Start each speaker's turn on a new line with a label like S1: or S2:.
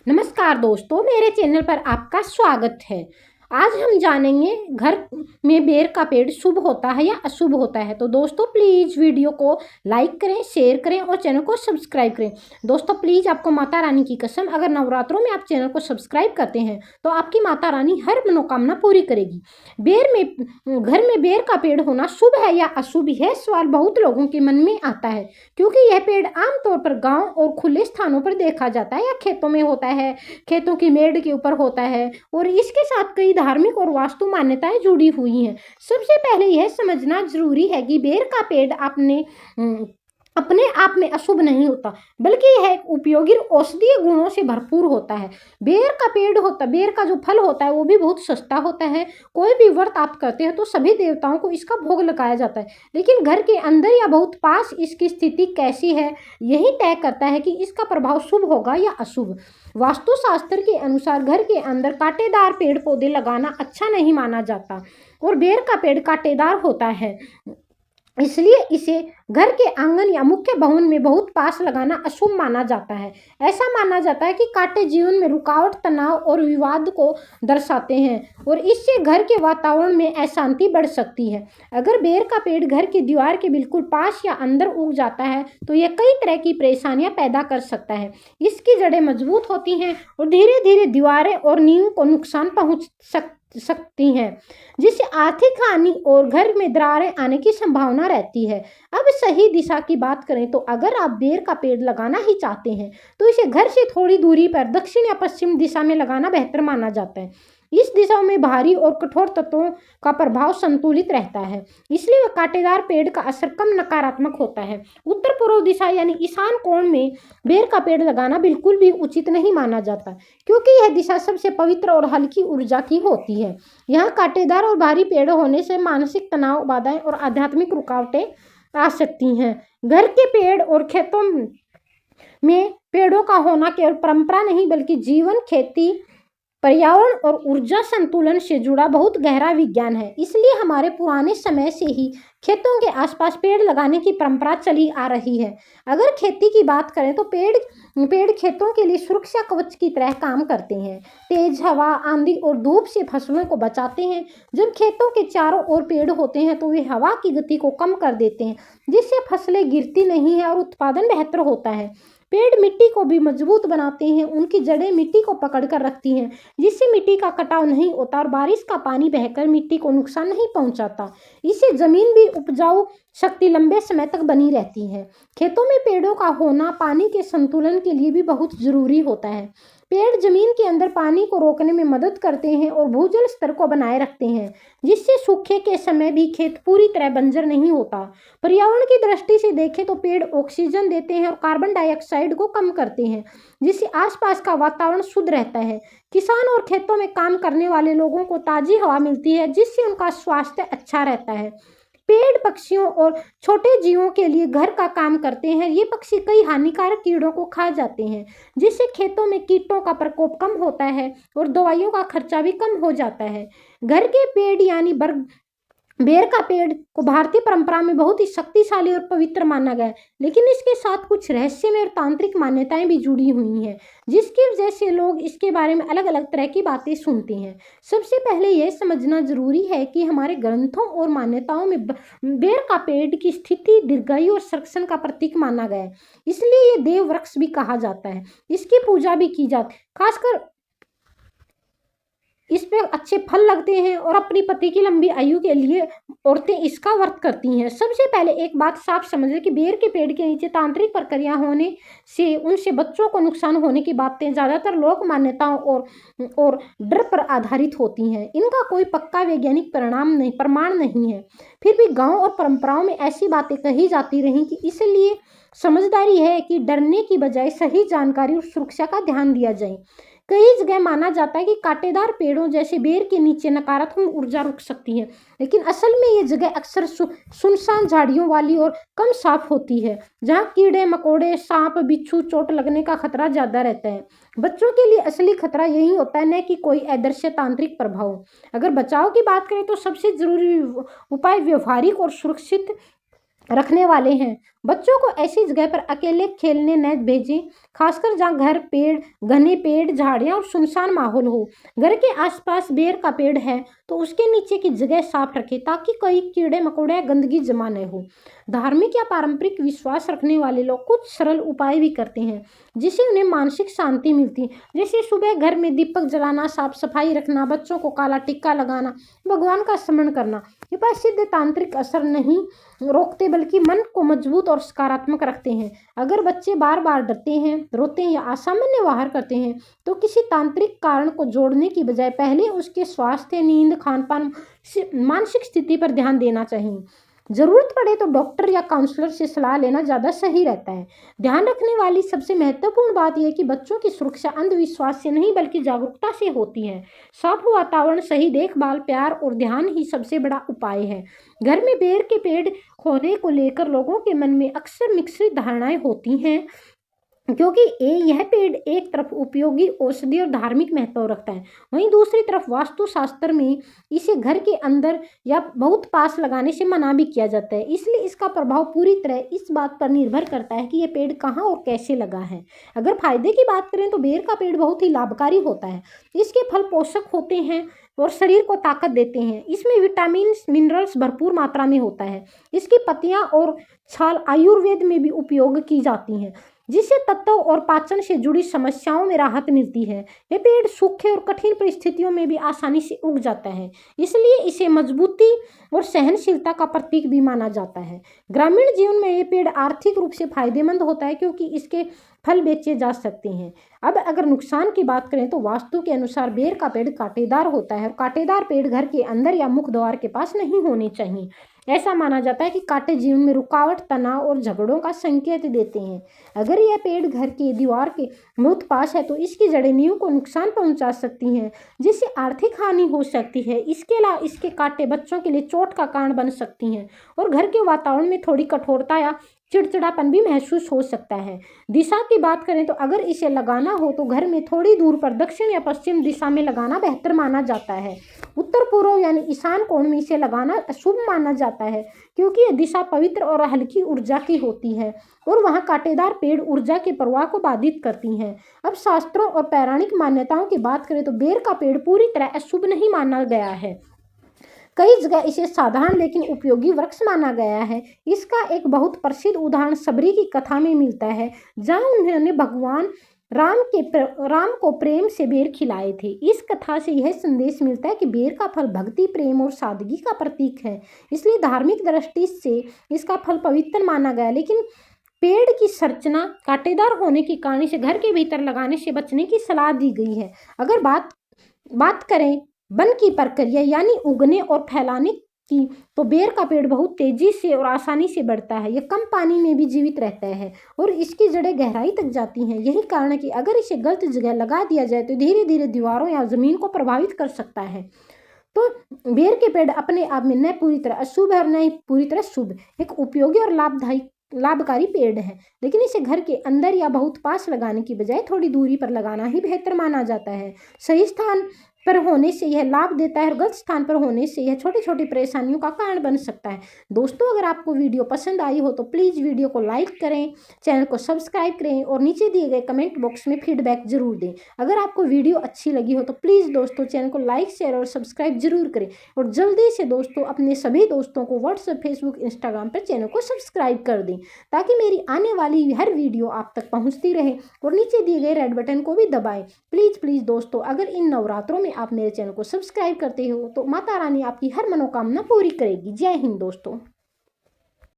S1: नमस्कार दोस्तों, मेरे चैनल पर आपका स्वागत है। आज हम जानेंगे घर में बेर का पेड़ शुभ होता है या अशुभ होता है। तो दोस्तों प्लीज़ वीडियो को लाइक करें, शेयर करें और चैनल को सब्सक्राइब करें। दोस्तों प्लीज़, आपको माता रानी की कसम, अगर नवरात्रों में आप चैनल को सब्सक्राइब करते हैं तो आपकी माता रानी हर मनोकामना पूरी करेगी। घर में बेर का पेड़ होना शुभ है या अशुभ, यह सवाल बहुत लोगों के मन में आता है, क्योंकि यह पेड़ आमतौर पर गाँव और खुले स्थानों पर देखा जाता है या खेतों में होता है, खेतों की मेड़ के ऊपर होता है और इसके साथ कई धार्मिक और वास्तु मान्यताएं जुड़ी हुई हैं। सबसे पहले यह समझना जरूरी है कि बेर का पेड़ अपने आप में अशुभ नहीं होता, बल्कि यह एक उपयोगी औषधीय गुणों से भरपूर होता है। बेर का जो फल होता है वो भी बहुत सस्ता होता है। कोई भी व्रत आप करते हैं तो सभी देवताओं को इसका भोग लगाया जाता है, लेकिन घर के अंदर या बहुत पास इसकी स्थिति कैसी है यही तय करता है कि इसका प्रभाव शुभ होगा या अशुभ। वास्तुशास्त्र के अनुसार घर के अंदर कांटेदार पेड़ पौधे लगाना अच्छा नहीं माना जाता और बेर का पेड़ कांटेदार होता है, इसलिए इसे घर के आंगन या मुख्य भवन में बहुत पास लगाना अशुभ माना जाता है। ऐसा माना जाता है कि कांटे जीवन में रुकावट, तनाव और विवाद को दर्शाते हैं और इससे घर के वातावरण में अशांति बढ़ सकती है। अगर बेर का पेड़ घर की दीवार के बिल्कुल पास या अंदर उग जाता है तो यह कई तरह की परेशानियां पैदा कर सकता है। इसकी जड़ें मजबूत होती हैं और धीरे धीरे दीवारें और नींव को नुकसान पहुंच सकती हैं, जिससे आर्थिक हानि और घर में दरारें आने की संभावना रहती है। अब सही दिशा की बात करें तो अगर आप बेर का पेड़ लगाना ही चाहते हैं तो इसे घर से थोड़ी दूरी पर दक्षिण या पश्चिम दिशा में लगाना बेहतर माना जाता है। इस दिशा में भारी और कठोर तत्वों का प्रभाव संतुलित रहता है, इसलिए वह कांटेदार पेड़ का असर कम नकारात्मक होता है। उत्तर पूर्व दिशा यानी ईशान कोण में बेर का पेड़ लगाना बिल्कुल भी उचित नहीं माना जाता, क्योंकि यह दिशा सबसे पवित्र और हल्की ऊर्जा की होती है। यहाँ कांटेदार और भारी पेड़ होने से मानसिक तनाव, बाधाएं और आध्यात्मिक रुकावटें आ सकती हैं। घर के पेड़ और खेतों में पेड़ों का होना केवल परंपरा नहीं, बल्कि जीवन, खेती, पर्यावरण और ऊर्जा संतुलन से जुड़ा बहुत गहरा विज्ञान है। इसलिए हमारे पुराने समय से ही खेतों के आसपास पेड़ लगाने की परंपरा चली आ रही है। अगर खेती की बात करें तो पेड़ खेतों के लिए सुरक्षा कवच की तरह काम करते हैं। तेज हवा, आंधी और धूप से फसलों को बचाते हैं। जब खेतों के चारों ओर पेड़ होते हैं तो वे हवा की गति को कम कर देते हैं, जिससे फसलें गिरती नहीं है और उत्पादन बेहतर होता है। पेड़ मिट्टी को भी मजबूत बनाते हैं। उनकी जड़ें मिट्टी को पकड़ कर रखती हैं, जिससे मिट्टी का कटाव नहीं होता और बारिश का पानी बहकर मिट्टी को नुकसान नहीं पहुंचाता। इससे जमीन भी उपजाऊ शक्ति लंबे समय तक बनी रहती है। खेतों में पेड़ों का होना पानी के संतुलन के लिए भी बहुत जरूरी होता है। पेड़ जमीन के अंदर पानी को रोकने में मदद करते हैं और भूजल स्तर को बनाए रखते हैं, जिससे सूखे के समय भी खेत पूरी तरह बंजर नहीं होता। पर्यावरण की दृष्टि से देखें तो पेड़ ऑक्सीजन देते हैं और कार्बन डाइऑक्साइड को कम करते हैं, जिससे आसपास का वातावरण शुद्ध रहता है। किसान और खेतों में काम करने वाले लोगों को ताजी हवा मिलती है, जिससे उनका स्वास्थ्य अच्छा रहता है। पेड़ पक्षियों और छोटे जीवों के लिए घर का काम करते हैं। ये पक्षी कई हानिकारक कीड़ों को खा जाते हैं, जिससे खेतों में कीटों का प्रकोप कम होता है और दवाइयों का खर्चा भी कम हो जाता है। घर के पेड़ यानी बेर का पेड़ को भारतीय परंपरा में बहुत ही शक्तिशाली और पवित्र माना गया है, लेकिन इसके साथ कुछ रहस्यमय और तांत्रिक मान्यताएं भी जुड़ी हुई हैं, जिसकी वजह से लोग इसके बारे में अलग अलग तरह की बातें सुनते हैं। सबसे पहले यह समझना जरूरी है कि हमारे ग्रंथों और मान्यताओं में बेर का पेड़ की स्थिति दीर्घायु और संरक्षण का प्रतीक माना गया है, इसलिए ये देव वृक्ष भी कहा जाता है। इसकी पूजा भी की जाती है, खासकर इस पे अच्छे फल लगते हैं और अपनी पति की लंबी आयु के लिए औरतें इसका व्रत करती हैं। सबसे पहले एक बात साफ समझें कि बेर के पेड़ के नीचे तांत्रिक प्रक्रिया होने से उनसे बच्चों को नुकसान होने की बातें ज़्यादातर लोक मान्यताओं और डर पर आधारित होती हैं। इनका कोई पक्का वैज्ञानिक प्रमाण नहीं है। फिर भी गाँव और परंपराओं में ऐसी बातें कही जाती रहीं कि इसलिए समझदारी है कि डरने की बजाय सही जानकारी और सुरक्षा का ध्यान दिया जाए। कई जगह माना जाता है कि कांटेदार पेड़ों जैसे बेर के नीचे नकारात्मक ऊर्जा रुक सकती है, लेकिन असल में ये जगह अक्सर सुनसान झाड़ियों वाली और कम साफ होती है, जहाँ कीड़े मकोड़े, सांप, बिच्छू, चोट लगने का खतरा ज्यादा रहता है। बच्चों के लिए असली खतरा यही होता है, न कि कोई अदृश्य तांत्रिक प्रभाव। अगर बचाव की बात करें तो सबसे जरूरी उपाय व्यवहारिक और सुरक्षित रखने वाले हैं। बच्चों को ऐसी जगह पर अकेले खेलने न भेजें, खासकर जहाँ घर, पेड़, घने पेड़, झाड़ियाँ और सुनसान माहौल हो। घर के आसपास बेर का पेड़ है तो उसके नीचे की जगह साफ रखें ताकि कोई कीड़े मकोड़े या गंदगी जमा न हो। धार्मिक या पारंपरिक विश्वास रखने वाले लोग कुछ सरल उपाय भी करते हैं जिससे उन्हें मानसिक शांति मिलती है, जैसे सुबह घर में दीपक जलाना, साफ सफाई रखना, बच्चों को काला टिक्का लगाना, भगवान का स्मरण करना। ये उपाय सिद्ध तांत्रिक असर नहीं रोकते बल्कि मन को मजबूत और सकारात्मक रखते हैं। अगर बच्चे बार बार डरते हैं, रोते हैं या असामान्य व्यवहार करते हैं तो किसी तांत्रिक कारण को जोड़ने की बजाय पहले उसके स्वास्थ्य, नींद, खान पान, मानसिक स्थिति पर ध्यान देना चाहिए। जरूरत पड़े तो डॉक्टर या काउंसलर से सलाह लेना ज़्यादा सही रहता है। ध्यान रखने वाली सबसे महत्वपूर्ण बात यह है कि बच्चों की सुरक्षा अंधविश्वास से नहीं बल्कि जागरूकता से होती है। साफ वातावरण, सही देखभाल, प्यार और ध्यान ही सबसे बड़ा उपाय है। घर में बेर के पेड़ होने को लेकर लोगों के मन में अक्सर मिश्रित धारणाएं होती हैं, क्योंकि यह पेड़ एक तरफ उपयोगी, औषधि और धार्मिक महत्व रखता है, वहीं दूसरी तरफ वास्तुशास्त्र में इसे घर के अंदर या बहुत पास लगाने से मना भी किया जाता है। इसलिए इसका प्रभाव पूरी तरह इस बात पर निर्भर करता है कि यह पेड़ कहाँ और कैसे लगा है। अगर फायदे की बात करें तो बेर का पेड़ बहुत ही लाभकारी होता है। इसके फल पोषक होते हैं और शरीर को ताकत देते हैं। इसमें विटामिन, मिनरल्स भरपूर मात्रा में होता है। इसकी पत्तियां और छाल आयुर्वेद में भी उपयोग की जाती हैं, जिससे तत्वों और पाचन से जुड़ी समस्याओं में राहत मिलती है। यह पेड़ सूखे और कठिन परिस्थितियों में भी आसानी से उग जाता है, इसलिए इसे मजबूती और सहनशीलता का प्रतीक भी माना जाता है। ग्रामीण जीवन में ये पेड़ आर्थिक रूप से फायदेमंद होता है क्योंकि इसके फल बेचे जा सकते हैं। अब अगर नुकसान की बात करें तो वास्तु के अनुसार बेर का पेड़ कांटेदार होता है और कांटेदार पेड़ घर के अंदर या मुख्य द्वार के पास नहीं होने चाहिए। ऐसा माना जाता है कि कांटे जीवन में रुकावट, तनाव और झगड़ों का संकेत देते हैं। अगर यह पेड़ घर की दीवार के बहुत पास है तो इसकी जड़ें नींव को नुकसान पहुंचा सकती हैं, जिससे आर्थिक हानि हो सकती है। इसके अलावा इसके कांटे बच्चों के लिए चोट का कारण बन सकती हैं और घर के वातावरण में थोड़ी कठोरता या चिड़चिड़ापन भी महसूस हो सकता है। दिशा की बात करें तो अगर इसे लगाना हो तो घर में थोड़ी दूर पर दक्षिण या पश्चिम दिशा में लगाना बेहतर माना जाता है। उत्तर पूर्व यानी ईशान कोण में इसे लगाना अशुभ माना जाता है, क्योंकि यह दिशा पवित्र और हल्की ऊर्जा की होती है और वहाँ कांटेदार पेड़ ऊर्जा के प्रवाह को बाधित करती हैं। अब शास्त्रों और पौराणिक मान्यताओं की बात करें तो बेर का पेड़ पूरी तरह अशुभ नहीं माना गया है। कई जगह इसे साधारण लेकिन उपयोगी वृक्ष माना गया है। इसका एक बहुत प्रसिद्ध उदाहरण सबरी की कथा में मिलता है, जहाँ उन्होंने भगवान राम को प्रेम से बेर खिलाए थे। इस कथा से यह संदेश मिलता है कि बेर का फल भक्ति, प्रेम और सादगी का प्रतीक है, इसलिए धार्मिक दृष्टि से इसका फल पवित्र माना गया। लेकिन पेड़ की संरचना कांटेदार होने के कारण इसे घर के भीतर लगाने से बचने की सलाह दी गई है। अगर बात करें वन की प्रक्रिया यानी उगने और फैलाने की, तो बेर का पेड़ बहुत तेजी से और आसानी से बढ़ता है। यह कम पानी में भी जीवित रहता है और इसकी जड़ें गहराई तक जाती हैं। यही कारण है कि अगर इसे गलत जगह लगा दिया जाए तो धीरे धीरे दीवारों या जमीन को प्रभावित कर सकता है। तो बेर के पेड़ अपने आप में न पूरी तरह अशुभ है और न ही पूरी तरह शुभ, एक उपयोगी और लाभकारी पेड़ है, लेकिन इसे घर के अंदर या बहुत पास लगाने की बजाय थोड़ी दूरी पर लगाना ही बेहतर माना जाता है। सही स्थान पर होने से यह लाभ देता है और गलत स्थान पर होने से यह छोटी छोटी परेशानियों का कारण बन सकता है। दोस्तों, अगर आपको वीडियो पसंद आई हो तो प्लीज़ वीडियो को लाइक करें, चैनल को सब्सक्राइब करें और नीचे दिए गए कमेंट बॉक्स में फीडबैक जरूर दें। अगर आपको वीडियो अच्छी लगी हो तो प्लीज़ दोस्तों चैनल को लाइक, शेयर और सब्सक्राइब जरूर करें और जल्दी से दोस्तों अपने सभी दोस्तों को व्हाट्सएप, फेसबुक, इंस्टाग्राम पर चैनल को सब्सक्राइब कर दें ताकि मेरी आने वाली हर वीडियो आप तक पहुँचती रहे और नीचे दिए गए रेड बटन को भी दबाएं। प्लीज़ दोस्तों, अगर इन नवरात्रों में आप मेरे चैनल को सब्सक्राइब करते हो तो माता रानी आपकी हर मनोकामना पूरी करेगी। जय हिंद दोस्तों।